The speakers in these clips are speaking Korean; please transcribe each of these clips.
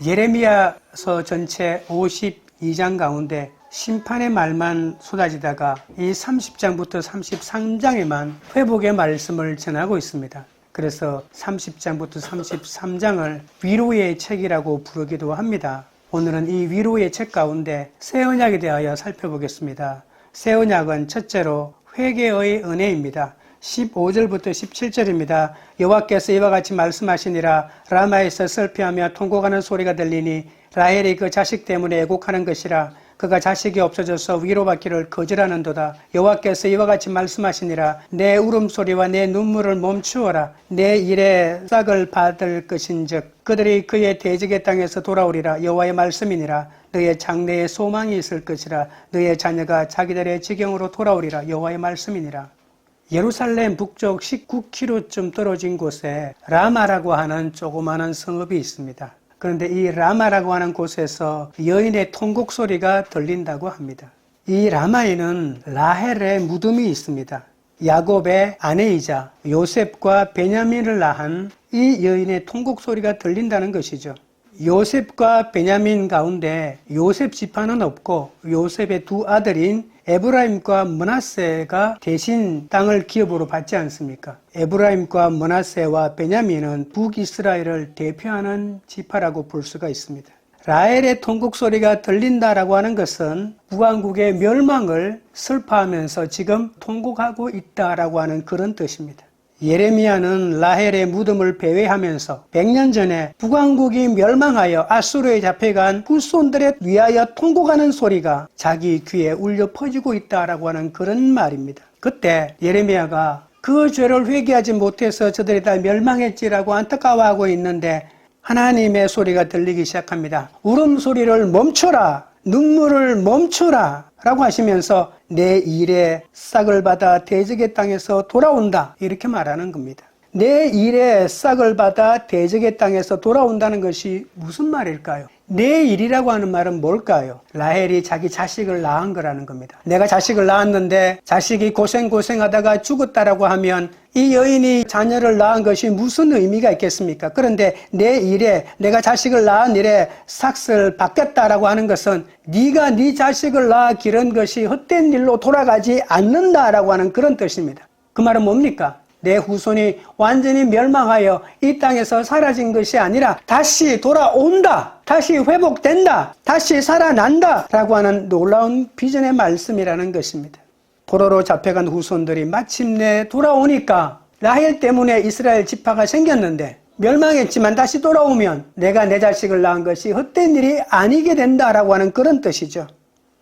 예레미야서 전체 52장 가운데 심판의 말만 쏟아지다가 이 30장부터 33장에만 회복의 말씀을 전하고 있습니다. 그래서 30장부터 33장을 위로의 책이라고 부르기도 합니다. 오늘은 이 위로의 책 가운데 새 언약에 대하여 살펴보겠습니다. 새 언약은 첫째로 회개의 은혜입니다. 15절부터 17절입니다. 여호와께서 이와 같이 말씀하시니라. 라마에서 슬퍼하며 통곡하는 소리가 들리니 라헬이 그 자식 때문에 애곡하는 것이라. 그가 자식이 없어져서 위로받기를 거절하는도다. 여호와께서 이와 같이 말씀하시니라. 내 울음소리와 내 눈물을 멈추어라. 내 일에 싹을 받을 것인즉 그들이 그의 대적의 땅에서 돌아오리라. 여호와의 말씀이니라. 너의 장래에 소망이 있을 것이라. 너의 자녀가 자기들의 지경으로 돌아오리라. 여호와의 말씀이니라. 예루살렘 북쪽 19km쯤 떨어진 곳에 라마라고 하는 조그마한 성읍이 있습니다. 그런데 이 라마라고 하는 곳에서 여인의 통곡 소리가 들린다고 합니다. 이 라마에는 라헬의 무덤이 있습니다. 야곱의 아내이자 요셉과 베냐민을 낳은 이 여인의 통곡 소리가 들린다는 것이죠. 요셉과 베냐민 가운데 요셉 지파는 없고 요셉의 두 아들인 에브라임과 므낫세가 대신 땅을 기업으로 받지 않습니까? 에브라임과 므낫세와 베냐민은 북이스라엘을 대표하는 지파라고 볼 수가 있습니다. 라헬의 통곡 소리가 들린다라고 하는 것은 북왕국의 멸망을 슬퍼하면서 지금 통곡하고 있다라고 하는 그런 뜻입니다. 예레미야는 라헬의 무덤을 배회하면서 100년 전에 북왕국이 멸망하여 아수르에 잡혀간 후손들에 위하여 통곡하는 소리가 자기 귀에 울려 퍼지고 있다라고 하는 그런 말입니다. 그때 예레미야가 그 죄를 회개하지 못해서 저들이 다 멸망했지라고 안타까워하고 있는데 하나님의 소리가 들리기 시작합니다. 울음소리를 멈춰라. 눈물을 멈춰라 라고 하시면서 내 일에 싹을 받아 대적의 땅에서 돌아온다 이렇게 말하는 겁니다. 내 일에 싹을 받아 대적의 땅에서 돌아온다는 것이 무슨 말일까요? 내 일이라고 하는 말은 뭘까요? 라헬이 자기 자식을 낳은 거라는 겁니다. 내가 자식을 낳았는데 자식이 고생하다가 죽었다라고 하면 이 여인이 자녀를 낳은 것이 무슨 의미가 있겠습니까? 그런데 내 일에 내가 자식을 낳은 일에 삭을 받겠다라고 하는 것은 네가 네 자식을 낳아 기른 것이 헛된 일로 돌아가지 않는다라고 하는 그런 뜻입니다. 그 말은 뭡니까? 내 후손이 완전히 멸망하여 이 땅에서 사라진 것이 아니라 다시 돌아온다, 다시 회복된다, 다시 살아난다 라고 하는 놀라운 비전의 말씀이라는 것입니다. 포로로 잡혀간 후손들이 마침내 돌아오니까 라헬 때문에 이스라엘 지파가 생겼는데 멸망했지만 다시 돌아오면 내가 내 자식을 낳은 것이 헛된 일이 아니게 된다라고 하는 그런 뜻이죠.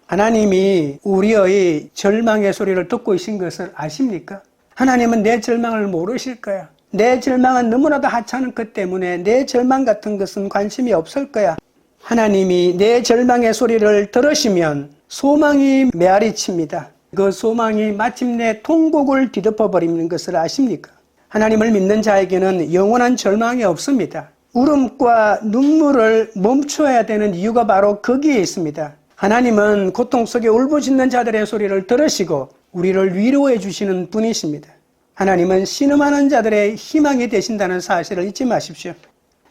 하나님이 우리의 절망의 소리를 듣고 계신 것을 아십니까? 하나님은 내 절망을 모르실 거야. 내 절망은 너무나도 하찮은 것 때문에 내 절망 같은 것은 관심이 없을 거야. 하나님이 내 절망의 소리를 들으시면 소망이 메아리칩니다. 그 소망이 마침내 통곡을 뒤덮어버리는 것을 아십니까? 하나님을 믿는 자에게는 영원한 절망이 없습니다. 울음과 눈물을 멈춰야 되는 이유가 바로 거기에 있습니다. 하나님은 고통 속에 울부짖는 자들의 소리를 들으시고 우리를 위로해 주시는 분이십니다. 하나님은 신음하는 자들의 희망이 되신다는 사실을 잊지 마십시오.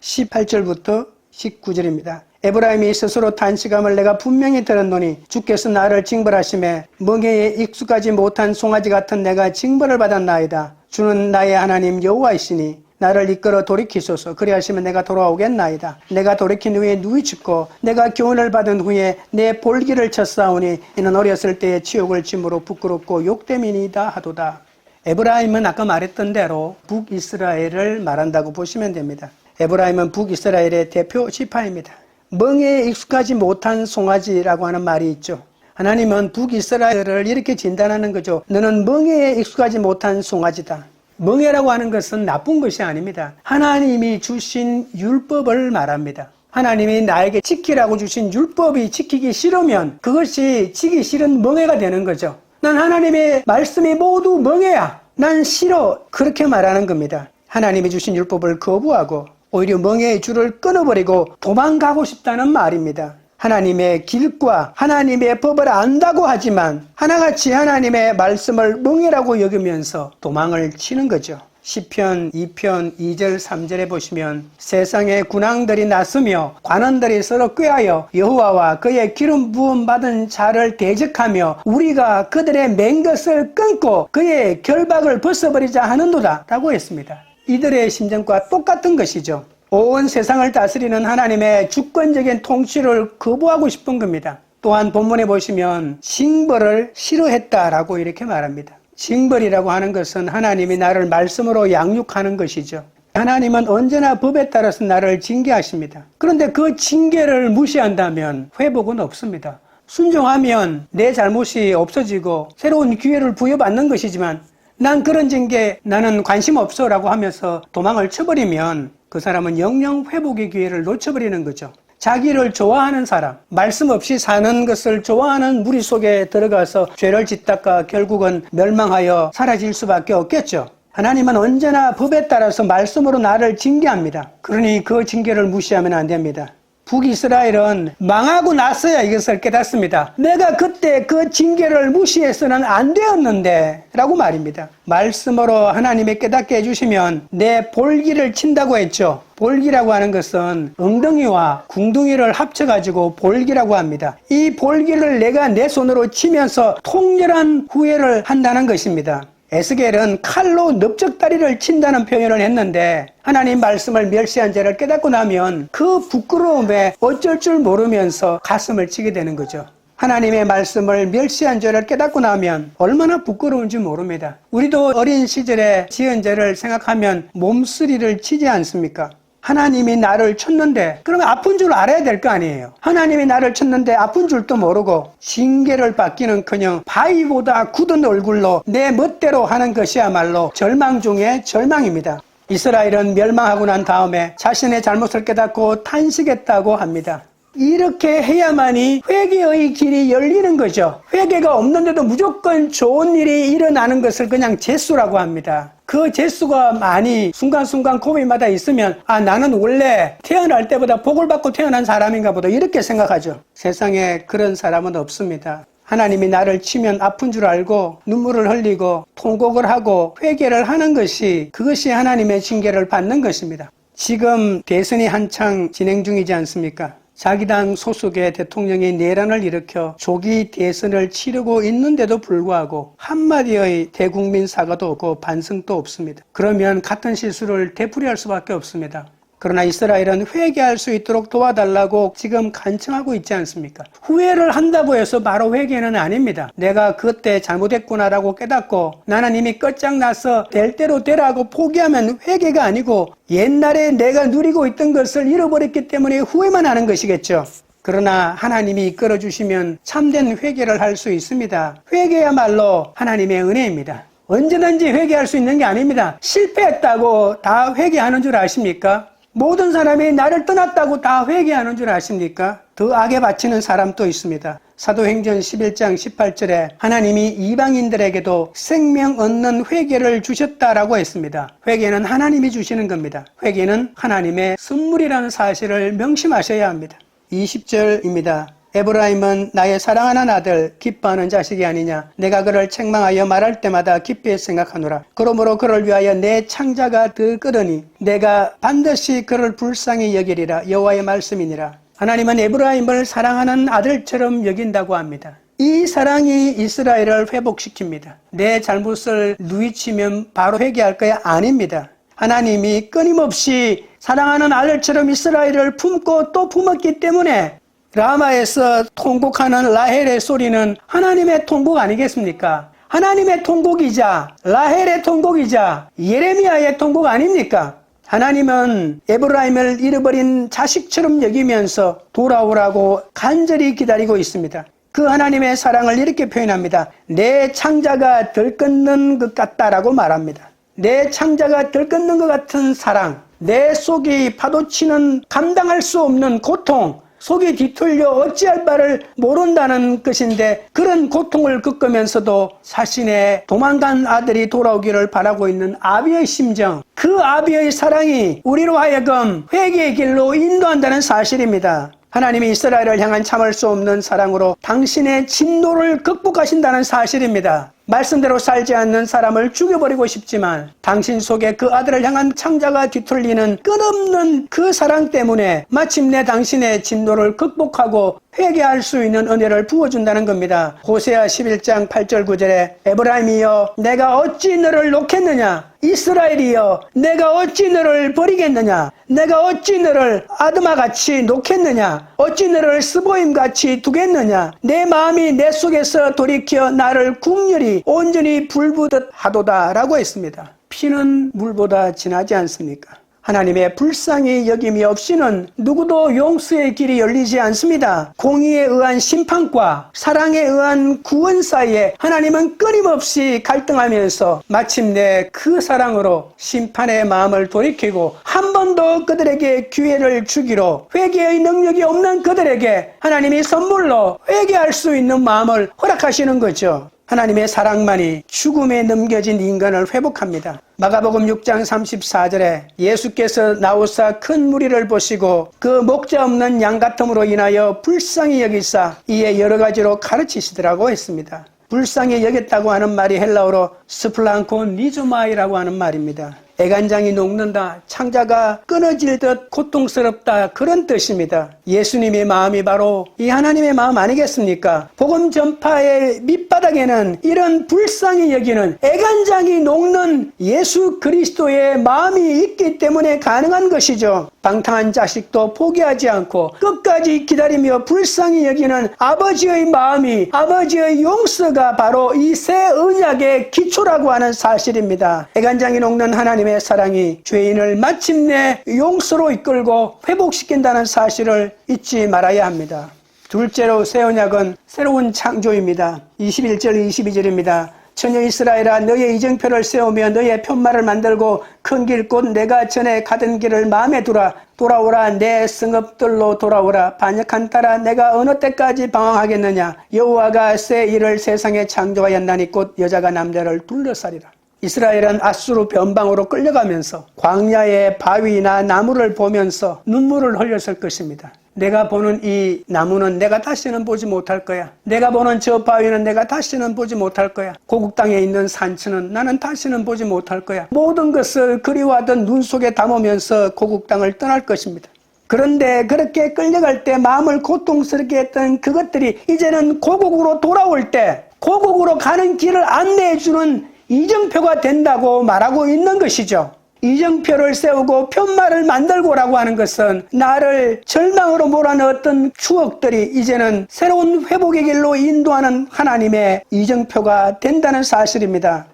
18절부터 19절입니다. 에브라임이 스스로 탄식함을 내가 분명히 들었노니 주께서 나를 징벌하심에 멍에에 익숙하지 못한 송아지 같은 내가 징벌을 받았나이다. 주는 나의 하나님 여호와이시니 나를 이끌어 돌이키소서. 그리하시면 내가 돌아오겠나이다. 내가 돌이킨 후에 누이짖고 내가 교훈을 받은 후에 내 볼기를 쳤사오니 이는 어렸을 때의 치욕을 짐으로 부끄럽고 욕됨이니이다 하도다. 에브라임은 아까 말했던 대로 북이스라엘을 말한다고 보시면 됩니다. 에브라임은 북이스라엘의 대표 지파입니다. 멍에에 익숙하지 못한 송아지라고 하는 말이 있죠. 하나님은 북이스라엘을 이렇게 진단하는 거죠. 너는 멍에에 익숙하지 못한 송아지다. 멍에라고 하는 것은 나쁜 것이 아닙니다. 하나님이 주신 율법을 말합니다. 하나님이 나에게 지키라고 주신 율법이 지키기 싫으면 그것이 지기 싫은 멍에가 되는 거죠. 난 하나님의 말씀이 모두 멍에야. 난 싫어. 그렇게 말하는 겁니다. 하나님이 주신 율법을 거부하고 오히려 멍에의 줄을 끊어버리고 도망가고 싶다는 말입니다. 하나님의 길과 하나님의 법을 안다고 하지만 하나같이 하나님의 말씀을 멍에라고 여기면서 도망을 치는 거죠. 시편 2편 2절 3절에 보시면 세상에 군왕들이 났으며 관원들이 서로 꾀하여 여호와와 그의 기름 부음 받은 자를 대적하며 우리가 그들의 맨 것을 끊고 그의 결박을 벗어버리자 하는도다 라고 했습니다. 이들의 심정과 똑같은 것이죠. 온 세상을 다스리는 하나님의 주권적인 통치를 거부하고 싶은 겁니다. 또한 본문에 보시면 징벌을 싫어했다라고 이렇게 말합니다. 징벌이라고 하는 것은 하나님이 나를 말씀으로 양육하는 것이죠. 하나님은 언제나 법에 따라서 나를 징계하십니다. 그런데 그 징계를 무시한다면 회복은 없습니다. 순종하면 내 잘못이 없어지고 새로운 기회를 부여받는 것이지만 난 그런 징계 나는 관심 없어 라고 하면서 도망을 쳐버리면 그 사람은 영영 회복의 기회를 놓쳐버리는 거죠. 자기를 좋아하는 사람, 말씀 없이 사는 것을 좋아하는 무리 속에 들어가서 죄를 짓다가 결국은 멸망하여 사라질 수밖에 없겠죠. 하나님은 언제나 법에 따라서 말씀으로 나를 징계합니다. 그러니 그 징계를 무시하면 안 됩니다. 북이스라엘은 망하고 나서야 이것을 깨닫습니다. 내가 그때 그 징계를 무시해서는 안 되었는데 라고 말입니다. 말씀으로 하나님이 깨닫게 해주시면 내 볼기를 친다고 했죠. 볼기라고 하는 것은 엉덩이와 궁둥이를 합쳐가지고 볼기라고 합니다. 이 볼기를 내가 내 손으로 치면서 통렬한 후회를 한다는 것입니다. 에스겔은 칼로 넓적다리를 친다는 표현을 했는데 하나님 말씀을 멸시한 죄를 깨닫고 나면 그 부끄러움에 어쩔 줄 모르면서 가슴을 치게 되는 거죠. 하나님의 말씀을 멸시한 죄를 깨닫고 나면 얼마나 부끄러운지 모릅니다. 우리도 어린 시절에 지은 죄를 생각하면 몸쓰리를 치지 않습니까? 하나님이 나를 쳤는데 그러면 아픈 줄 알아야 될 거 아니에요. 하나님이 나를 쳤는데 아픈 줄도 모르고 징계를 받기는커녕 바위보다 굳은 얼굴로 내 멋대로 하는 것이야말로 절망 중에 절망입니다. 이스라엘은 멸망하고 난 다음에 자신의 잘못을 깨닫고 탄식했다고 합니다. 이렇게 해야만이 회개의 길이 열리는 거죠. 회개가 없는데도 무조건 좋은 일이 일어나는 것을 그냥 재수라고 합니다. 그 재수가 많이 순간순간 고비마다 있으면 나는 원래 태어날 때보다 복을 받고 태어난 사람인가 보다 이렇게 생각하죠. 세상에 그런 사람은 없습니다. 하나님이 나를 치면 아픈 줄 알고 눈물을 흘리고 통곡을 하고 회개를 하는 것이 그것이 하나님의 징계를 받는 것입니다. 지금 대선이 한창 진행 중이지 않습니까? 자기 당 소속의 대통령이 내란을 일으켜 조기 대선을 치르고 있는데도 불구하고 한마디의 대국민 사과도 없고 반성도 없습니다. 그러면 같은 실수를 되풀이할 수밖에 없습니다. 그러나 이스라엘은 회개할 수 있도록 도와달라고 지금 간청하고 있지 않습니까? 후회를 한다고 해서 바로 회개는 아닙니다. 내가 그때 잘못했구나라고 깨닫고 나는 이미 끝장나서 될 대로 되라고 포기하면 회개가 아니고 옛날에 내가 누리고 있던 것을 잃어버렸기 때문에 후회만 하는 것이겠죠. 그러나 하나님이 이끌어 주시면 참된 회개를 할 수 있습니다. 회개야말로 하나님의 은혜입니다. 언제든지 회개할 수 있는 게 아닙니다. 실패했다고 다 회개하는 줄 아십니까? 모든 사람이 나를 떠났다고 다 회개하는 줄 아십니까? 더 악에 바치는 사람도 있습니다. 사도행전 11장 18절에 하나님이 이방인들에게도 생명 얻는 회개를 주셨다라고 했습니다. 회개는 하나님이 주시는 겁니다. 회개는 하나님의 선물이라는 사실을 명심하셔야 합니다. 20절입니다. 에브라임은 나의 사랑하는 아들 기뻐하는 자식이 아니냐. 내가 그를 책망하여 말할 때마다 깊이 생각하노라. 그러므로 그를 위하여 내 창자가 더 끄르니 내가 반드시 그를 불쌍히 여기리라. 여호와의 말씀이니라. 하나님은 에브라임을 사랑하는 아들처럼 여긴다고 합니다. 이 사랑이 이스라엘을 회복시킵니다. 내 잘못을 누이치면 바로 회개할 거야? 아닙니다. 하나님이 끊임없이 사랑하는 아들처럼 이스라엘을 품고 또 품었기 때문에 라마에서 통곡하는 라헬의 소리는 하나님의 통곡 아니겠습니까? 하나님의 통곡이자 라헬의 통곡이자 예레미야의 통곡 아닙니까? 하나님은 에브라임을 잃어버린 자식처럼 여기면서 돌아오라고 간절히 기다리고 있습니다. 그 하나님의 사랑을 이렇게 표현합니다. 내 창자가 들끓는 것 같다라고 말합니다. 내 창자가 들끓는 것 같은 사랑, 내 속이 파도치는 감당할 수 없는 고통, 속이 뒤틀려 어찌할 바를 모른다는 것인데 그런 고통을 겪으면서도 자신의 도망간 아들이 돌아오기를 바라고 있는 아비의 심정, 그 아비의 사랑이 우리로 하여금 회개의 길로 인도한다는 사실입니다. 하나님이 이스라엘을 향한 참을 수 없는 사랑으로 당신의 진노를 극복하신다는 사실입니다. 말씀대로 살지 않는 사람을 죽여버리고 싶지만 당신 속에 그 아들을 향한 창자가 뒤틀리는 끝없는 그 사랑 때문에 마침내 당신의 진노를 극복하고 회개할 수 있는 은혜를 부어준다는 겁니다. 호세아 11장 8절 9절에 에브라임이여 내가 어찌 너를 놓겠느냐, 이스라엘이여 내가 어찌 너를 버리겠느냐, 내가 어찌 너를 아드마같이 놓겠느냐, 어찌 너를 스보임같이 두겠느냐, 내 마음이 내 속에서 돌이켜 나를 국률이 온전히 불부듯 하도다 라고 했습니다. 피는 물보다 진하지 않습니까? 하나님의 불쌍히 여김이 없이는 누구도 용서의 길이 열리지 않습니다. 공의에 의한 심판과 사랑에 의한 구원 사이에 하나님은 끊임없이 갈등하면서 마침내 그 사랑으로 심판의 마음을 돌이키고 한 번 더 그들에게 기회를 주기로 회개의 능력이 없는 그들에게 하나님이 선물로 회개할 수 있는 마음을 허락하시는 거죠. 하나님의 사랑만이 죽음에 넘겨진 인간을 회복합니다. 마가복음 6장 34절에 예수께서 나오사 큰 무리를 보시고 그 목자 없는 양 같음으로 인하여 불쌍히 여기사 이에 여러 가지로 가르치시더라고 했습니다. 불쌍히 여겼다고 하는 말이 헬라어로 스플랑코니조마이라고 하는 말입니다. 애간장이 녹는다, 창자가 끊어질 듯 고통스럽다, 그런 뜻입니다. 예수님의 마음이 바로 이 하나님의 마음 아니겠습니까? 복음 전파의 밑바닥에는 이런 불쌍히 여기는 애간장이 녹는 예수 그리스도의 마음이 있기 때문에 가능한 것이죠. 방탕한 자식도 포기하지 않고 끝까지 기다리며 불쌍히 여기는 아버지의 마음이, 아버지의 용서가 바로 이 새 언약의 기초라고 하는 사실입니다. 애간장이 녹는 하나님의 사랑이 죄인을 마침내 용서로 이끌고 회복시킨다는 사실을 잊지 말아야 합니다. 둘째로 새 언약은 새로운 창조입니다. 21절 22절입니다. 처녀 이스라엘아 너의 이정표를 세우며 너의 편말을 만들고 큰 길 곧 내가 전에 가던 길을 마음에 두라. 돌아오라 내 성읍들로 돌아오라. 반역한 딸아 내가 어느 때까지 방황하겠느냐. 여호와가 새 일을 세상에 창조하였나니 곧 여자가 남자를 둘러싸리라. 이스라엘은 아수르 변방으로 끌려가면서 광야의 바위나 나무를 보면서 눈물을 흘렸을 것입니다. 내가 보는 이 나무는 내가 다시는 보지 못할 거야. 내가 보는 저 바위는 내가 다시는 보지 못할 거야. 고국 땅에 있는 산천은 나는 다시는 보지 못할 거야. 모든 것을 그리워하던 눈 속에 담으면서 고국 땅을 떠날 것입니다. 그런데 그렇게 끌려갈 때 마음을 고통스럽게 했던 그것들이 이제는 고국으로 돌아올 때 고국으로 가는 길을 안내해주는 이정표가 된다고 말하고 있는 것이죠. 이정표를 세우고 편말을 만들고라고 하는 것은 나를 절망으로 몰아넣었던 추억들이 이제는 새로운 회복의 길로 인도하는 하나님의 이정표가 된다는 사실입니다.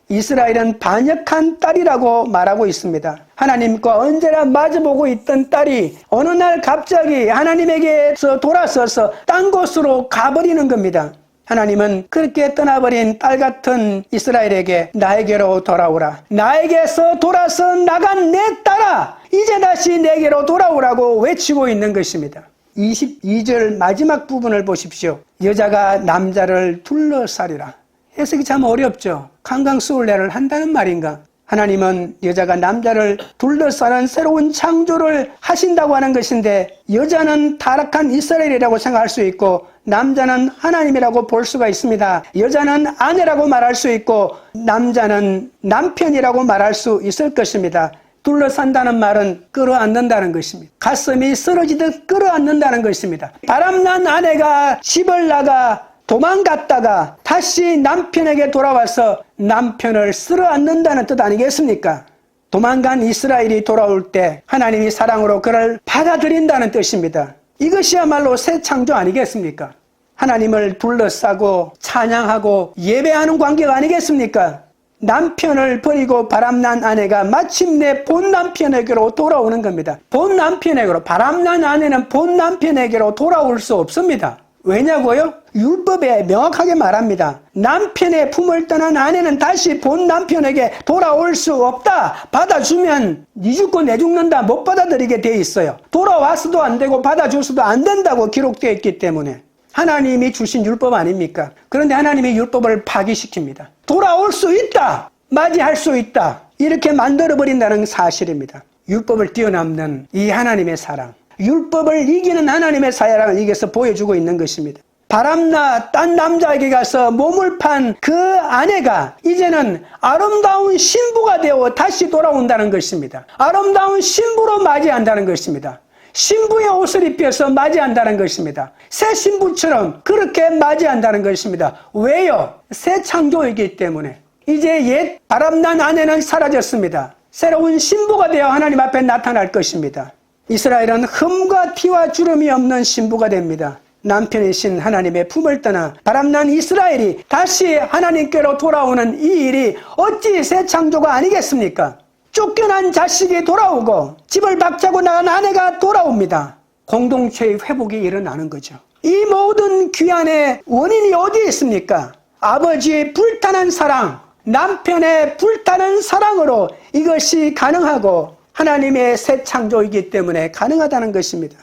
이스라엘은 반역한 딸이라고 말하고 있습니다. 하나님과 언제나 마주보고 있던 딸이 어느 날 갑자기 하나님에게서 돌아서서 딴 곳으로 가버리는 겁니다. 하나님은 그렇게 떠나버린 딸 같은 이스라엘에게 나에게로 돌아오라. 나에게서 돌아서 나간 내 딸아, 이제 다시 내게로 돌아오라고 외치고 있는 것입니다. 22절 마지막 부분을 보십시오. 여자가 남자를 둘러싸리라. 해석이 참 어렵죠. 강강수울래를 한다는 말인가? 하나님은 여자가 남자를 둘러싸는 새로운 창조를 하신다고 하는 것인데 여자는 타락한 이스라엘이라고 생각할 수 있고 남자는 하나님이라고 볼 수가 있습니다. 여자는 아내라고 말할 수 있고 남자는 남편이라고 말할 수 있을 것입니다. 둘러싼다는 말은 끌어안는다는 것입니다. 가슴이 쓰러지듯 끌어안는다는 것입니다. 바람난 아내가 집을 나가 도망갔다가 다시 남편에게 돌아와서 남편을 쓸어안는다는 뜻 아니겠습니까? 도망간 이스라엘이 돌아올 때 하나님이 사랑으로 그를 받아들인다는 뜻입니다. 이것이야말로 새 창조 아니겠습니까? 하나님을 둘러싸고 찬양하고 예배하는 관계가 아니겠습니까? 남편을 버리고 바람난 아내가 마침내 본 남편에게로 돌아오는 겁니다. 본 남편에게로, 바람난 아내는 본 남편에게로 돌아올 수 없습니다. 왜냐고요? 율법에 명확하게 말합니다. 남편의 품을 떠난 아내는 다시 본 남편에게 돌아올 수 없다. 받아주면 니 죽고 내 죽는다. 못 받아들이게 돼 있어요. 돌아와서도 안 되고 받아줘서도 안 된다고 기록되어 있기 때문에. 하나님이 주신 율법 아닙니까? 그런데 하나님이 율법을 파기시킵니다. 돌아올 수 있다. 맞이할 수 있다. 이렇게 만들어버린다는 사실입니다. 율법을 뛰어넘는 이 하나님의 사랑. 율법을 이기는 하나님의 사랑을 여기서 보여주고 있는 것입니다. 바람나 딴 남자에게 가서 몸을 판 그 아내가 이제는 아름다운 신부가 되어 다시 돌아온다는 것입니다. 아름다운 신부로 맞이한다는 것입니다. 신부의 옷을 입혀서 맞이한다는 것입니다. 새 신부처럼 그렇게 맞이한다는 것입니다. 왜요? 새 창조이기 때문에. 이제 옛 바람난 아내는 사라졌습니다. 새로운 신부가 되어 하나님 앞에 나타날 것입니다. 이스라엘은 흠과 티와 주름이 없는 신부가 됩니다. 남편이신 하나님의 품을 떠나 바람난 이스라엘이 다시 하나님께로 돌아오는 이 일이 어찌 새 창조가 아니겠습니까? 쫓겨난 자식이 돌아오고 집을 박차고 나간 아내가 돌아옵니다. 공동체의 회복이 일어나는 거죠. 이 모든 귀환의 원인이 어디에 있습니까? 아버지의 불타는 사랑, 남편의 불타는 사랑으로 이것이 가능하고 하나님의 새 창조이기 때문에 가능하다는 것입니다.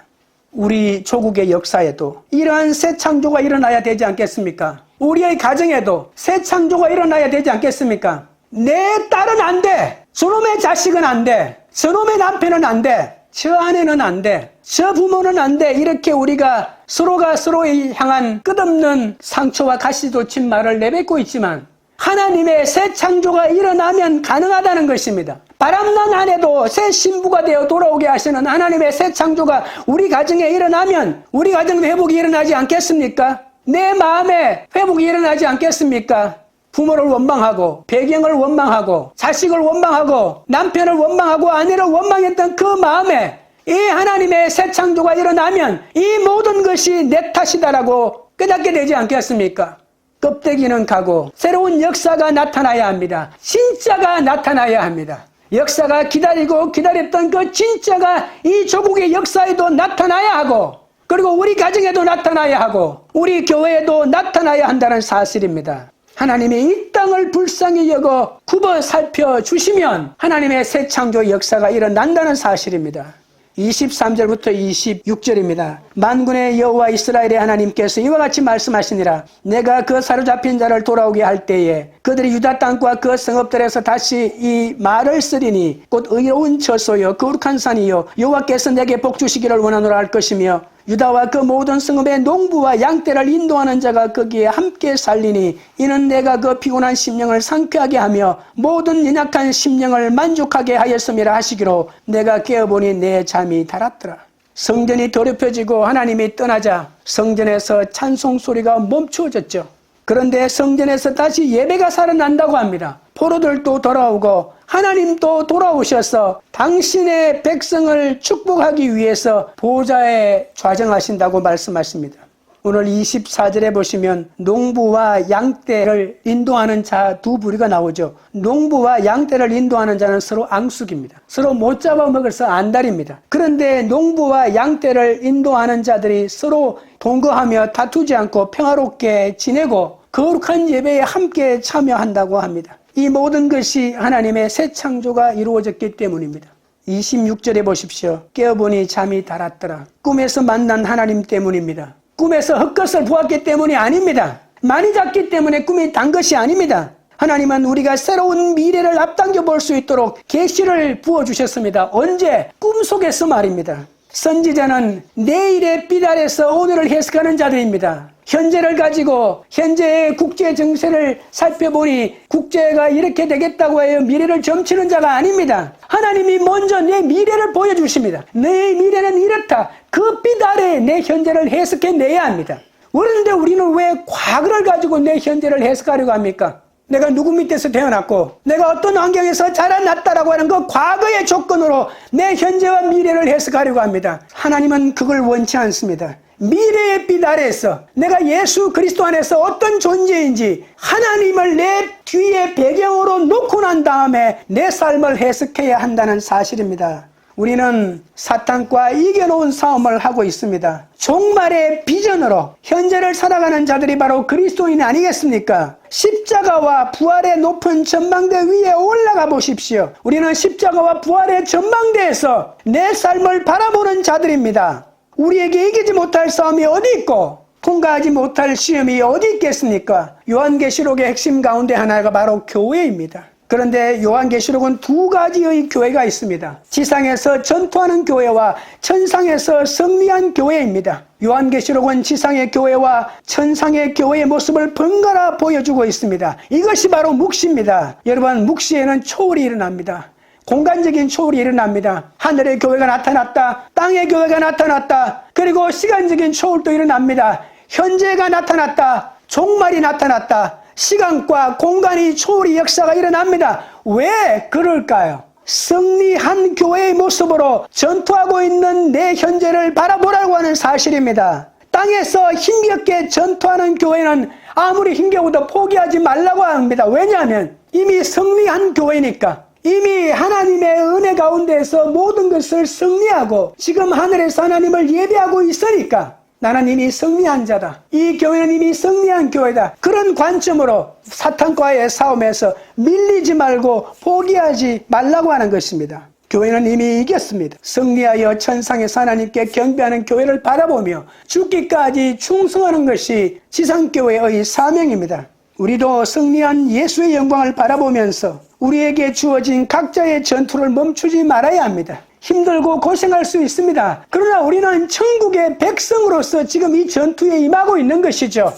우리 조국의 역사에도 이러한 새 창조가 일어나야 되지 않겠습니까? 우리의 가정에도 새 창조가 일어나야 되지 않겠습니까? 내 딸은 안 돼. 저놈의 자식은 안 돼. 저놈의 남편은 안 돼. 저 아내는 안 돼. 저 부모는 안 돼. 이렇게 우리가 서로가 서로에 향한 끝없는 상처와 가시돋친 말을 내뱉고 있지만 하나님의 새 창조가 일어나면 가능하다는 것입니다. 바람난 아내도 새 신부가 되어 돌아오게 하시는 하나님의 새 창조가 우리 가정에 일어나면 우리 가정 회복이 일어나지 않겠습니까? 내 마음에 회복이 일어나지 않겠습니까? 부모를 원망하고 배경을 원망하고 자식을 원망하고 남편을 원망하고 아내를 원망했던 그 마음에 이 하나님의 새 창조가 일어나면 이 모든 것이 내 탓이다라고 깨닫게 되지 않겠습니까? 껍데기는 가고 새로운 역사가 나타나야 합니다. 진짜가 나타나야 합니다. 역사가 기다리고 기다렸던 그 진짜가 이 조국의 역사에도 나타나야 하고 그리고 우리 가정에도 나타나야 하고 우리 교회에도 나타나야 한다는 사실입니다. 하나님이 이 땅을 불쌍히 여겨 굽어 살펴주시면 하나님의 새 창조 역사가 일어난다는 사실입니다. 23절부터 26절입니다. 만군의 여호와 이스라엘의 하나님께서 이와 같이 말씀하시니라. 내가 그 사로잡힌 자를 돌아오게 할 때에 그들이 유다 땅과 그 성읍들에서 다시 이 말을 쓰리니 곧 의로운 처소요 거룩한 산이요 여호와께서 내게 복 주시기를 원하노라 할 것이며 유다와 그 모든 성읍의 농부와 양떼를 인도하는 자가 거기에 함께 살리니 이는 내가 그 피곤한 심령을 상쾌하게 하며 모든 연약한 심령을 만족하게 하였음이라 하시기로 내가 깨어보니 내 잠이 달았더라. 성전이 더럽혀지고 하나님이 떠나자 성전에서 찬송 소리가 멈추어졌죠. 그런데 성전에서 다시 예배가 살아난다고 합니다. 포로들도 돌아오고 하나님도 돌아오셔서 당신의 백성을 축복하기 위해서 보좌에 좌정하신다고 말씀하십니다. 오늘 24절에 보시면 농부와 양떼를 인도하는 자 두 부류가 나오죠. 농부와 양떼를 인도하는 자는 서로 앙숙입니다. 서로 못 잡아먹어서 안달입니다. 그런데 농부와 양떼를 인도하는 자들이 서로 동거하며 다투지 않고 평화롭게 지내고 거룩한 예배에 함께 참여한다고 합니다. 이 모든 것이 하나님의 새 창조가 이루어졌기 때문입니다. 26절에 보십시오. 깨어보니 잠이 달았더라. 꿈에서 만난 하나님 때문입니다. 꿈에서 헛것을 보았기 때문이 아닙니다. 많이 잤기 때문에 꿈이 단 것이 아닙니다. 하나님은 우리가 새로운 미래를 앞당겨 볼 수 있도록 계시를 부어주셨습니다. 언제? 꿈속에서 말입니다. 선지자는 내일의 빛 아래서 오늘을 해석하는 자들입니다. 현재를 가지고 현재의 국제 정세를 살펴보니 국제가 이렇게 되겠다고 해요. 미래를 점치는 자가 아닙니다. 하나님이 먼저 내 미래를 보여주십니다. 내 미래는 이렇다. 그 빛 아래에 내 현재를 해석해내야 합니다. 그런데 우리는 왜 과거를 가지고 내 현재를 해석하려고 합니까? 내가 누구 밑에서 태어났고 내가 어떤 환경에서 자라났다라고 하는 그 과거의 조건으로 내 현재와 미래를 해석하려고 합니다. 하나님은 그걸 원치 않습니다. 미래의 빛 아래에서 내가 예수 그리스도 안에서 어떤 존재인지 하나님을 내 뒤에 배경으로 놓고 난 다음에 내 삶을 해석해야 한다는 사실입니다. 우리는 사탄과 이겨놓은 싸움을 하고 있습니다. 종말의 비전으로 현재를 살아가는 자들이 바로 그리스도인 아니겠습니까? 십자가와 부활의 높은 전망대 위에 올라가 보십시오. 우리는 십자가와 부활의 전망대에서 내 삶을 바라보는 자들입니다. 우리에게 이기지 못할 싸움이 어디 있고 통과하지 못할 시험이 어디 있겠습니까? 요한계시록의 핵심 가운데 하나가 바로 교회입니다. 그런데 요한계시록은 두 가지의 교회가 있습니다. 지상에서 전투하는 교회와 천상에서 승리한 교회입니다. 요한계시록은 지상의 교회와 천상의 교회의 모습을 번갈아 보여주고 있습니다. 이것이 바로 묵시입니다. 여러분, 묵시에는 초월이 일어납니다. 공간적인 초월이 일어납니다. 하늘의 교회가 나타났다. 땅의 교회가 나타났다. 그리고 시간적인 초월도 일어납니다. 현재가 나타났다. 종말이 나타났다. 시간과 공간이 초월의 역사가 일어납니다. 왜 그럴까요? 승리한 교회의 모습으로 전투하고 있는 내 현재를 바라보라고 하는 사실입니다. 땅에서 힘겹게 전투하는 교회는 아무리 힘겨워도 포기하지 말라고 합니다. 왜냐하면 이미 승리한 교회니까. 이미 하나님의 은혜 가운데서 모든 것을 승리하고 지금 하늘에서 하나님을 예배하고 있으니까 나는 이미 승리한 자다. 이 교회는 이미 승리한 교회다. 그런 관점으로 사탄과의 싸움에서 밀리지 말고 포기하지 말라고 하는 것입니다. 교회는 이미 이겼습니다. 승리하여 천상에서 하나님께 경배하는 교회를 바라보며 죽기까지 충성하는 것이 지상교회의 사명입니다. 우리도 승리한 예수의 영광을 바라보면서 우리에게 주어진 각자의 전투를 멈추지 말아야 합니다. 힘들고 고생할 수 있습니다. 그러나 우리는 천국의 백성으로서 지금 이 전투에 임하고 있는 것이죠.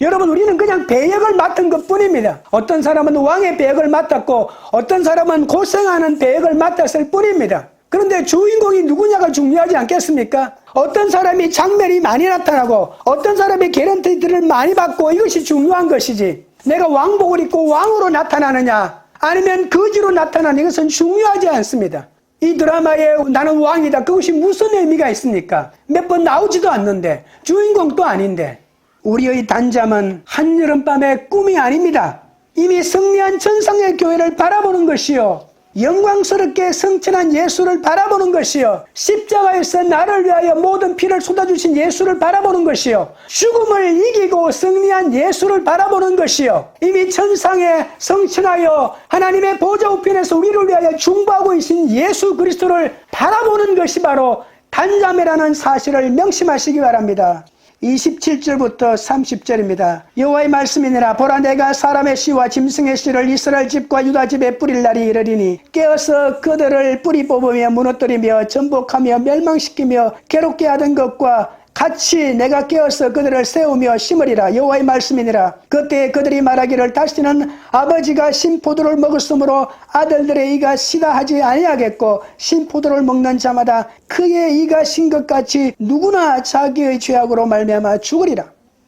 여러분, 우리는 그냥 배역을 맡은 것뿐입니다. 어떤 사람은 왕의 배역을 맡았고 어떤 사람은 고생하는 배역을 맡았을 뿐입니다. 그런데 주인공이 누구냐가 중요하지 않겠습니까? 어떤 사람이 장면이 많이 나타나고 어떤 사람이 개런티들을 많이 받고 이것이 중요한 것이지, 내가 왕복을 입고 왕으로 나타나느냐 아니면 거지로 나타나는 이것은 중요하지 않습니다. 이 드라마에 나는 왕이다, 그것이 무슨 의미가 있습니까? 몇 번 나오지도 않는데, 주인공도 아닌데. 우리의 단잠은 한여름밤의 꿈이 아닙니다. 이미 승리한 천상의 교회를 바라보는 것이요, 영광스럽게 승천한 예수를 바라보는 것이요, 십자가에서 나를 위하여 모든 피를 쏟아주신 예수를 바라보는 것이요, 죽음을 이기고 승리한 예수를 바라보는 것이요, 이미 천상에 승천하여 하나님의 보좌 우편에서 우리를 위하여 중보하고 계신 예수 그리스도를 바라보는 것이 바로 단잠이라는 사실을 명심하시기 바랍니다. 27절부터 30절입니다. 여호와의 말씀이니라. 보라, 내가 사람의 씨와 짐승의 씨를 이스라엘 집과 유다 집에 뿌릴 날이 이르리니 깨어서 그들을 뿌리 뽑으며 무너뜨리며 전복하며 멸망시키며 괴롭게 하던 것과 같이 내가 깨어서 그들을 세우며 심으리라. 여호와의 말씀이니라. 그때 그들이 말하기를 다시는 아버지가 신포도를 먹었으므로 아들들의 이가 시다 하지 아니하겠고, 신포도를 먹는 자마다 그의 이가 신 것 같이 누구나 자기의 죄악으로 말미암아 죽으리라.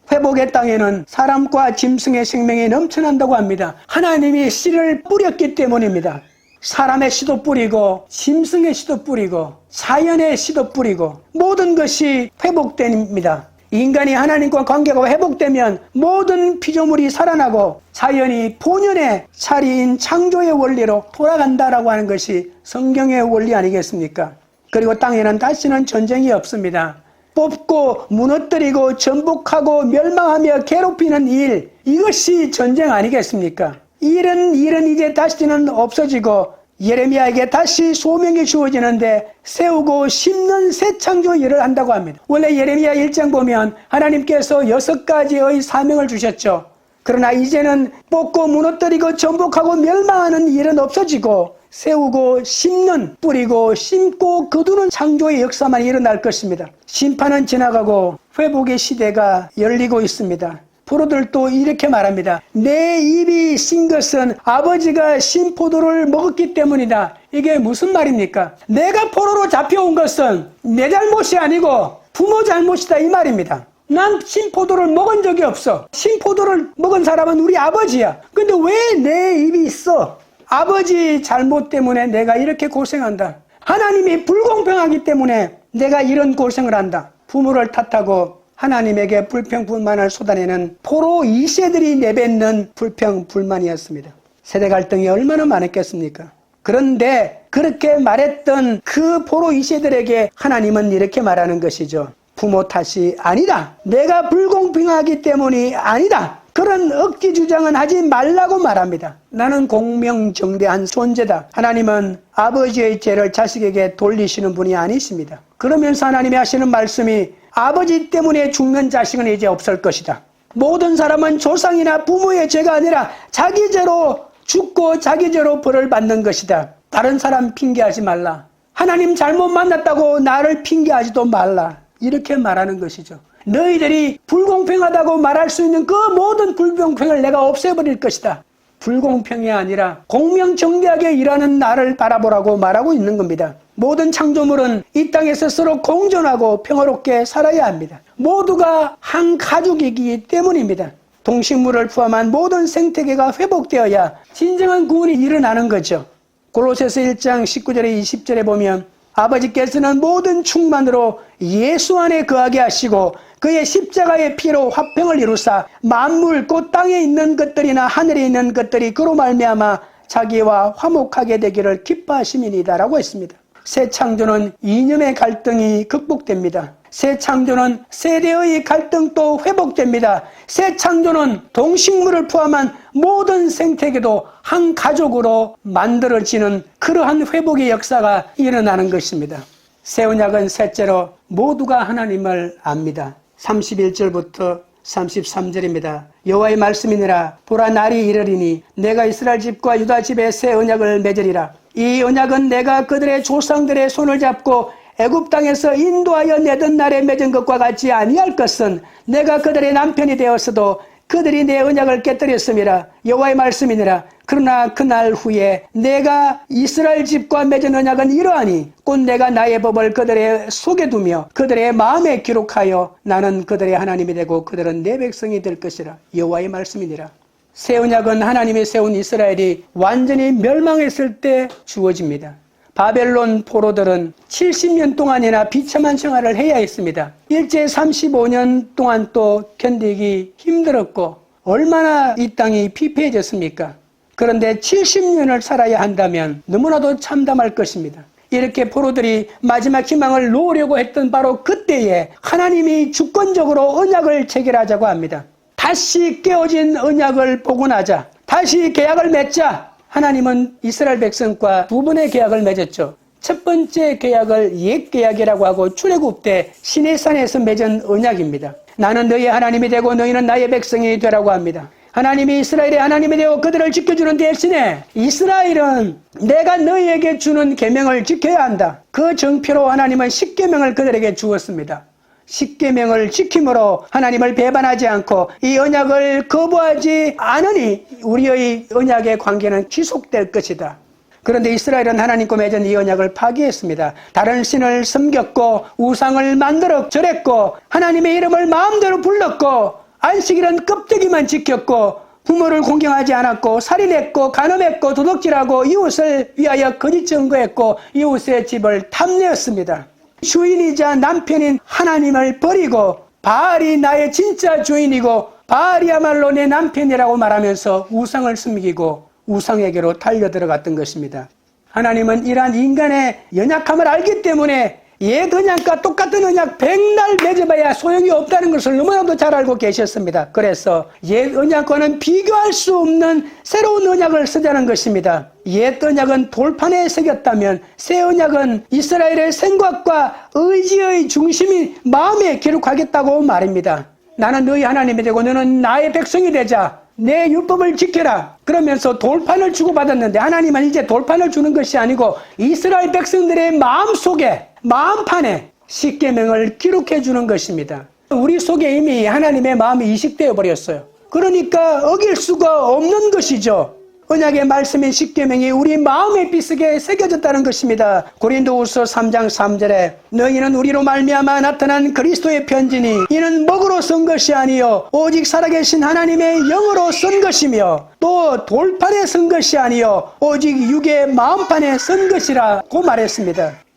회복의 땅에는 사람과 짐승의 생명이 넘쳐난다고 합니다. 하나님이 씨를 뿌렸기 때문입니다. 사람의 씨도 뿌리고 짐승의 씨도 뿌리고 자연의 씨도 뿌리고 모든 것이 회복됩니다. 인간이 하나님과 관계가 회복되면 모든 피조물이 살아나고 자연이 본연의 차리인 창조의 원리로 돌아간다라고 하는 것이 성경의 원리 아니겠습니까? 그리고 땅에는 다시는 전쟁이 없습니다. 뽑고 무너뜨리고 전복하고 멸망하며 괴롭히는 일, 이것이 전쟁 아니겠습니까? 일은 이제 다시는 없어지고 예레미야에게 다시 소명이 주어지는데 세우고 심는 새 창조 일을 한다고 합니다. 원래 예레미야 1장 보면 하나님께서 6가지의 사명을 주셨죠. 그러나 이제는 뽑고 무너뜨리고 전복하고 멸망하는 일은 없어지고 세우고 심는, 뿌리고 심고 거두는 창조의 역사만 일어날 것입니다. 심판은 지나가고 회복의 시대가 열리고 있습니다. 포로들도 이렇게 말합니다. 내 입이 신 것은 아버지가 신 포도를 먹었기 때문이다. 이게 무슨 말입니까? 내가 포로로 잡혀온 것은 내 잘못이 아니고 부모 잘못이다, 이 말입니다. 난 신 포도를 먹은 적이 없어. 신 포도를 먹은 사람은 우리 아버지야. 근데 왜 내 입이 있어? 아버지 잘못 때문에 내가 이렇게 고생한다. 하나님이 불공평하기 때문에 내가 이런 고생을 한다. 부모를 탓하고 하나님에게 불평불만을 쏟아내는 포로 2세들이 내뱉는 불평불만이었습니다. 세대 갈등이 얼마나 많았겠습니까? 그런데 그렇게 말했던 그 포로 2세들에게 하나님은 이렇게 말하는 것이죠. 부모 탓이 아니다. 내가 불공평하기 때문이 아니다. 그런 억지 주장은 하지 말라고 말합니다. 나는 공명정대한 존재다. 하나님은 아버지의 죄를 자식에게 돌리시는 분이 아니십니다. 그러면서 하나님이 하시는 말씀이 아버지 때문에 죽는 자식은 이제 없을 것이다. 모든 사람은 조상이나 부모의 죄가 아니라 자기 죄로 죽고 자기 죄로 벌을 받는 것이다. 다른 사람 핑계하지 말라. 하나님 잘못 만났다고 나를 핑계하지도 말라. 이렇게 말하는 것이죠. 너희들이 불공평하다고 말할 수 있는 그 모든 불공평을 내가 없애버릴 것이다. 불공평이 아니라 공명정대하게 일하는 나를 바라보라고 말하고 있는 겁니다. 모든 창조물은 이 땅에서 서로 공존하고 평화롭게 살아야 합니다. 모두가 한 가족이기 때문입니다. 동식물을 포함한 모든 생태계가 회복되어야 진정한 구원이 일어나는 거죠. 골로새서 1장 19절에 20절에 보면 아버지께서는 모든 충만으로 예수 안에 거하게 하시고 그의 십자가의 피로 화평을 이루사 만물 곧 땅에 있는 것들이나 하늘에 있는 것들이 그로 말미암아 자기와 화목하게 되기를 기뻐하심이니이다 라고 했습니다. 새 창조는 이념의 갈등이 극복됩니다. 새 창조는 세대의 갈등도 회복됩니다. 새 창조는 동식물을 포함한 모든 생태계도 한 가족으로 만들어지는 그러한 회복의 역사가 일어나는 것입니다. 새 언약은 셋째로 모두가 하나님을 압니다. 31절부터 33절입니다. 여호와의 말씀이니라. 보라 날이 이르리니 내가 이스라엘 집과 유다 집에 새 언약을 맺으리라. 이 언약은 내가 그들의 조상들의 손을 잡고 애굽 땅에서 인도하여 내던 날에 맺은 것과 같지 아니할 것은 내가 그들의 남편이 되었어도 그들이 내 언약을 깨뜨렸음이라. 여호와의 말씀이니라. 그러나 그날 후에 내가 이스라엘 집과 맺은 언약은 이러하니 곧 내가 나의 법을 그들의 속에 두며 그들의 마음에 기록하여 나는 그들의 하나님이 되고 그들은 내 백성이 될 것이라. 여호와의 말씀이니라. 새 언약은 하나님이 세운 이스라엘이 완전히 멸망했을 때 주어집니다. 바벨론 포로들은 70년 동안이나 비참한 생활을 해야 했습니다. 일제 35년 동안 또 견디기 힘들었고 얼마나 이 땅이 피폐해졌습니까? 그런데 70년을 살아야 한다면 너무나도 참담할 것입니다. 이렇게 포로들이 마지막 희망을 놓으려고 했던 바로 그때에 하나님이 주권적으로 언약을 체결하자고 합니다. 다시 깨어진 언약을 복원하자. 다시 계약을 맺자. 하나님은 이스라엘 백성과 두 번의 계약을 맺었죠. 첫 번째 계약을 옛 계약이라고 하고 출애굽 때 시내산에서 맺은 언약입니다. 나는 너희의 하나님이 되고 너희는 나의 백성이 되라고 합니다. 하나님이 이스라엘의 하나님이 되어 그들을 지켜주는 대신에 이스라엘은 내가 너희에게 주는 계명을 지켜야 한다. 그 정표로 하나님은 10계명을 그들에게 주었습니다. 10계명을 지킴으로 하나님을 배반하지 않고 이 언약을 거부하지 않으니 우리의 언약의 관계는 지속될 것이다. 그런데 이스라엘은 하나님과 맺은 이 언약을 파기했습니다. 다른 신을 섬겼고 우상을 만들어 절했고 하나님의 이름을 마음대로 불렀고 안식일은 껍데기만 지켰고 부모를 공경하지 않았고 살인했고 간음했고 도둑질하고 이웃을 위하여 거짓 증거했고 이웃의 집을 탐내었습니다. 주인이자 남편인 하나님을 버리고 바알이 나의 진짜 주인이고 바알이야말로 내 남편이라고 말하면서 우상을 섬기고 우상에게로 달려들어갔던 것입니다. 하나님은 이러한 인간의 연약함을 알기 때문에 옛 언약과 똑같은 언약 100날 맺어봐야 소용이 없다는 것을 너무나도 잘 알고 계셨습니다. 그래서 옛 언약과는 비교할 수 없는 새로운 언약을 쓰자는 것입니다. 옛 언약은 돌판에 새겼다면 새 언약은 이스라엘의 생각과 의지의 중심이 마음에 기록하겠다고 말입니다. 나는 너희 하나님이 되고 너는 나의 백성이 되자. 내 율법을 지켜라. 그러면서 돌판을 주고받았는데 하나님은 이제 돌판을 주는 것이 아니고 이스라엘 백성들의 마음속에 마음판에 10계명을 기록해 주는 것입니다. 우리 속에 이미 하나님의 마음이 이식되어 버렸어요. 그러니까 어길 수가 없는 것이죠. 언약의 말씀인 10계명이 우리 마음에 비스게 새겨졌다는 것입니다. 고린도후서 3장 3절에 너희는 우리로 말미암아 나타난 그리스도의 편지니 이는 먹으로 쓴 것이 아니요 오직 살아계신 하나님의 영으로 쓴 것이며 또 돌판에 쓴 것이 아니요 오직 육의 마음판에 쓴 것이라고 말했습니다.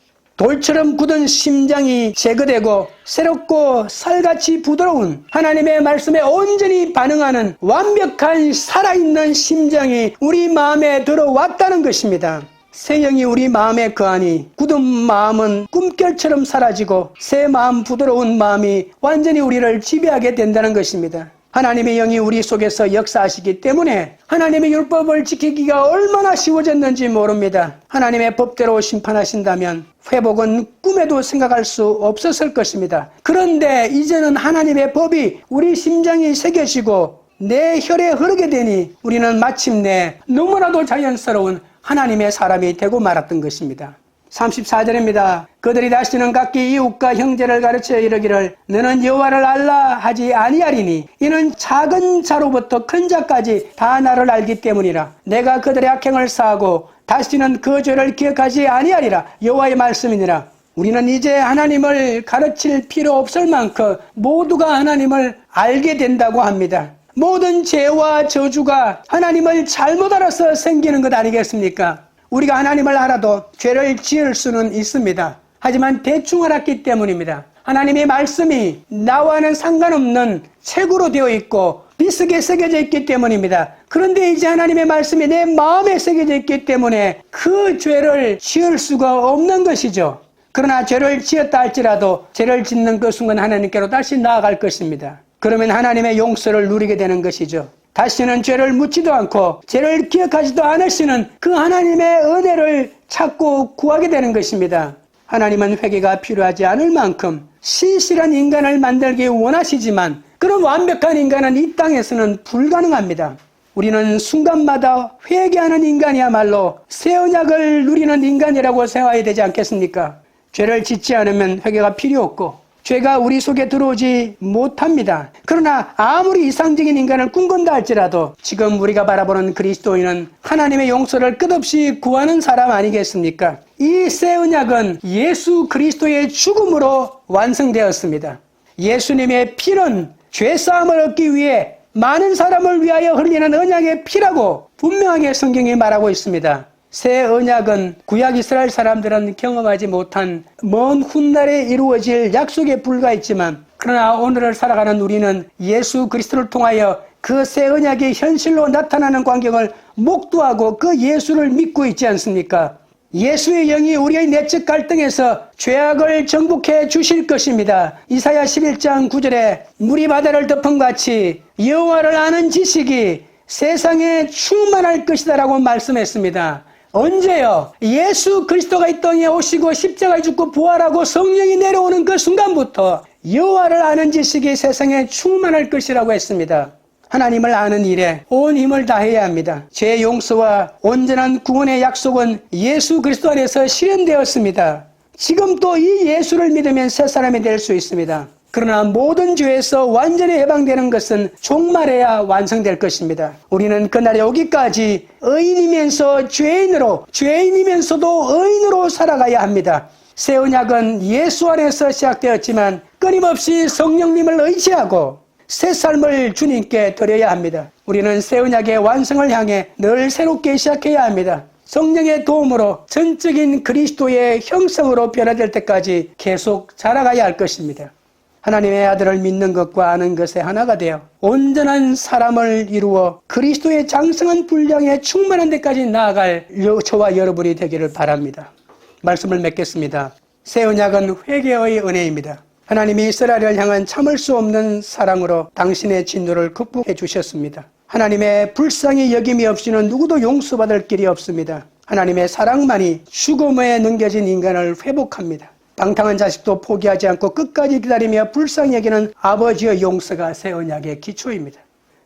돌처럼 굳은 심장이 제거되고 새롭고 살같이 부드러운 하나님의 말씀에 온전히 반응하는 완벽한 살아있는 심장이 우리 마음에 들어왔다는 것입니다. 새 영이 우리 마음에 거하니 굳은 마음은 꿈결처럼 사라지고 새 마음 부드러운 마음이 완전히 우리를 지배하게 된다는 것입니다. 하나님의 영이 우리 속에서 역사하시기 때문에 하나님의 율법을 지키기가 얼마나 쉬워졌는지 모릅니다. 하나님의 법대로 심판하신다면 회복은 꿈에도 생각할 수 없었을 것입니다. 그런데 이제는 하나님의 법이 우리 심장에 새겨지고 내 혈에 흐르게 되니 우리는 마침내 너무나도 자연스러운 하나님의 사람이 되고 말았던 것입니다. 34절입니다. 그들이 다시는 각기 이웃과 형제를 가르쳐 이르기를 너는 여호와를 알라 하지 아니하리니 이는 작은 자로부터 큰 자까지 다 나를 알기 때문이라. 내가 그들의 악행을 사하고 다시는 그 죄를 기억하지 아니하리라. 여호와의 말씀이니라. 우리는 이제 하나님을 가르칠 필요 없을 만큼 모두가 하나님을 알게 된다고 합니다. 모든 죄와 저주가 하나님을 잘못 알아서 생기는 것 아니겠습니까? 우리가 하나님을 알아도 죄를 지을 수는 있습니다. 하지만 대충 알았기 때문입니다. 하나님의 말씀이 나와는 상관없는 책으로 되어 있고 비스게 새겨져 있기 때문입니다. 그런데 이제 하나님의 말씀이 내 마음에 새겨져 있기 때문에 그 죄를 지을 수가 없는 것이죠. 그러나 죄를 지었다 할지라도 죄를 짓는 그 순간 하나님께로 다시 나아갈 것입니다. 그러면 하나님의 용서를 누리게 되는 것이죠. 다시는 죄를 묻지도 않고 죄를 기억하지도 않으시는 그 하나님의 은혜를 찾고 구하게 되는 것입니다. 하나님은 회개가 필요하지 않을 만큼 신실한 인간을 만들기 원하시지만 그런 완벽한 인간은 이 땅에서는 불가능합니다. 우리는 순간마다 회개하는 인간이야말로 새 언약을 누리는 인간이라고 생각해야 되지 않겠습니까? 죄를 짓지 않으면 회개가 필요 없고 죄가 우리 속에 들어오지 못합니다. 그러나 아무리 이상적인 인간을 꿈꾼다 할지라도 지금 우리가 바라보는 그리스도인은 하나님의 용서를 끝없이 구하는 사람 아니겠습니까? 이 새 언약은 예수 그리스도의 죽음으로 완성되었습니다. 예수님의 피는 죄사함을 얻기 위해 많은 사람을 위하여 흘리는 언약의 피라고 분명하게 성경이 말하고 있습니다. 새 언약은 구약 이스라엘 사람들은 경험하지 못한 먼 훗날에 이루어질 약속에 불과했지만 그러나 오늘을 살아가는 우리는 예수 그리스도를 통하여 그 새 언약의 현실로 나타나는 광경을 목도하고 그 예수를 믿고 있지 않습니까? 예수의 영이 우리의 내적 갈등에서 죄악을 정복해 주실 것입니다. 이사야 11장 9절에 물이 바다를 덮은 같이 여호와를 아는 지식이 세상에 충만할 것이다 라고 말씀했습니다. 언제요? 예수 그리스도가 이 땅에 오시고 십자가에 죽고 부활하고 성령이 내려오는 그 순간부터 여호와를 아는 지식이 세상에 충만할 것이라고 했습니다. 하나님을 아는 일에 온 힘을 다해야 합니다. 죄 용서와 온전한 구원의 약속은 예수 그리스도 안에서 실현되었습니다. 지금 또 이 예수를 믿으면 새 사람이 될 수 있습니다. 그러나 모든 죄에서 완전히 해방되는 것은 종말에야 완성될 것입니다. 우리는 그날에 오기까지 의인이면서 죄인으로, 죄인이면서도 의인으로 살아가야 합니다. 새 언약은 예수 안에서 시작되었지만 끊임없이 성령님을 의지하고 새 삶을 주님께 드려야 합니다. 우리는 새 언약의 완성을 향해 늘 새롭게 시작해야 합니다. 성령의 도움으로 전적인 그리스도의 형성으로 변화될 때까지 계속 자라가야 할 것입니다. 하나님의 아들을 믿는 것과 아는 것에 하나가 되어 온전한 사람을 이루어 그리스도의 장성한 분량에 충만한 데까지 나아갈 저와 여러분이 되기를 바랍니다. 말씀을 맺겠습니다. 새 언약은 회개의 은혜입니다. 하나님이 이스라엘을 향한 참을 수 없는 사랑으로 당신의 진노를 극복해 주셨습니다. 하나님의 불쌍히 여김이 없이는 누구도 용서받을 길이 없습니다. 하나님의 사랑만이 죽음에 넘겨진 인간을 회복합니다. 방탕한 자식도 포기하지 않고 끝까지 기다리며 불쌍히 여기는 아버지의 용서가 새 언약의 기초입니다.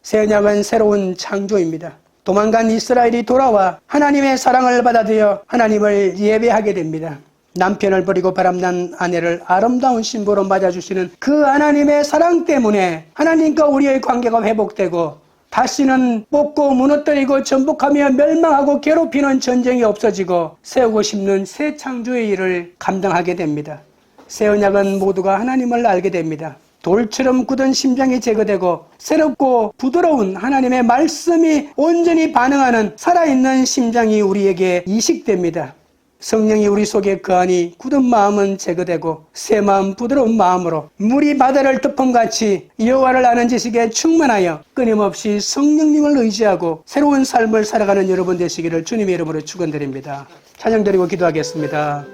새 언약은 새로운 창조입니다. 도망간 이스라엘이 돌아와 하나님의 사랑을 받아들여 하나님을 예배하게 됩니다. 남편을 버리고 바람난 아내를 아름다운 신부로 맞아주시는 그 하나님의 사랑 때문에 하나님과 우리의 관계가 회복되고 다시는 뽑고 무너뜨리고 전복하며 멸망하고 괴롭히는 전쟁이 없어지고 세우고 싶는 새 창조의 일을 감당하게 됩니다. 새 언약은 모두가 하나님을 알게 됩니다. 돌처럼 굳은 심장이 제거되고 새롭고 부드러운 하나님의 말씀이 온전히 반응하는 살아있는 심장이 우리에게 이식됩니다. 성령이 우리 속에 거하니 굳은 마음은 제거되고 새 마음 부드러운 마음으로 물이 바다를 덮음같이 여호와를 아는 지식에 충만하여 끊임없이 성령님을 의지하고 새로운 삶을 살아가는 여러분 되시기를 주님의 이름으로 축원드립니다. 찬양드리고 기도하겠습니다.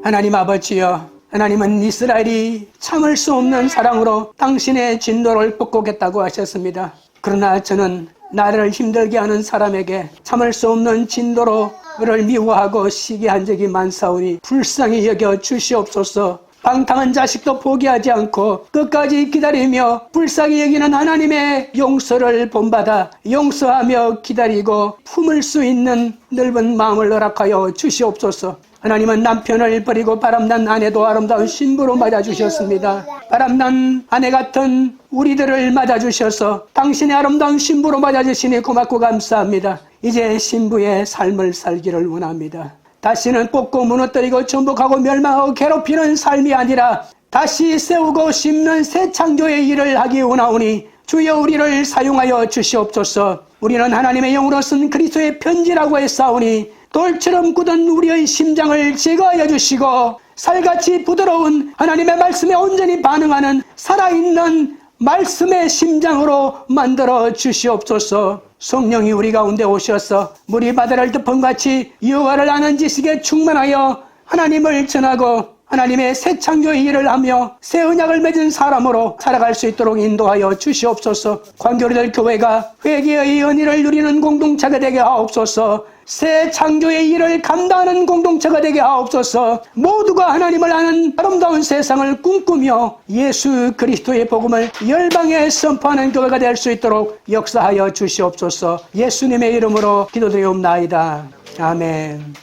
하나님 아버지여, 하나님은 이스라엘이 참을 수 없는 사랑으로 당신의 진노를 극복했다고 하셨습니다. 그러나 저는 나를 힘들게 하는 사람에게 참을 수 없는 진노로 그를 미워하고 시기한 적이 많사오니 불쌍히 여겨 주시옵소서. 방탕한 자식도 포기하지 않고 끝까지 기다리며 불쌍히 여기는 하나님의 용서를 본받아 용서하며 기다리고 품을 수 있는 넓은 마음을 허락하여 주시옵소서. 하나님은 남편을 버리고 바람난 아내도 아름다운 신부로 맞아주셨습니다. 바람난 아내 같은 우리들을 맞아주셔서 당신의 아름다운 신부로 맞아주시니 고맙고 감사합니다. 이제 신부의 삶을 살기를 원합니다. 다시는 뽑고 무너뜨리고 전복하고 멸망하고 괴롭히는 삶이 아니라 다시 세우고 심는 새 창조의 일을 하기 원하오니 주여 우리를 사용하여 주시옵소서. 우리는 하나님의 영으로 쓴 그리스도의 편지라고 했사오니 돌처럼 굳은 우리의 심장을 제거하여 주시고 살같이 부드러운 하나님의 말씀에 온전히 반응하는 살아있는 말씀의 심장으로 만들어 주시옵소서. 성령이 우리 가운데 오셔서 물이 바다를 덮음같이 여호와를 아는 지식에 충만하여 하나님을 전하고 하나님의 새 창조의 일을 하며 새 언약을 맺은 사람으로 살아갈 수 있도록 인도하여 주시옵소서. 관교리들 교회가 회개의 은혜를 누리는 공동체가 되게 하옵소서. 새 창조의 일을 감당하는 공동체가 되게 하옵소서. 모두가 하나님을 아는 아름다운 세상을 꿈꾸며 예수 그리스도의 복음을 열방에 선포하는 교회가 될 수 있도록 역사하여 주시옵소서. 예수님의 이름으로 기도드리옵나이다. 아멘.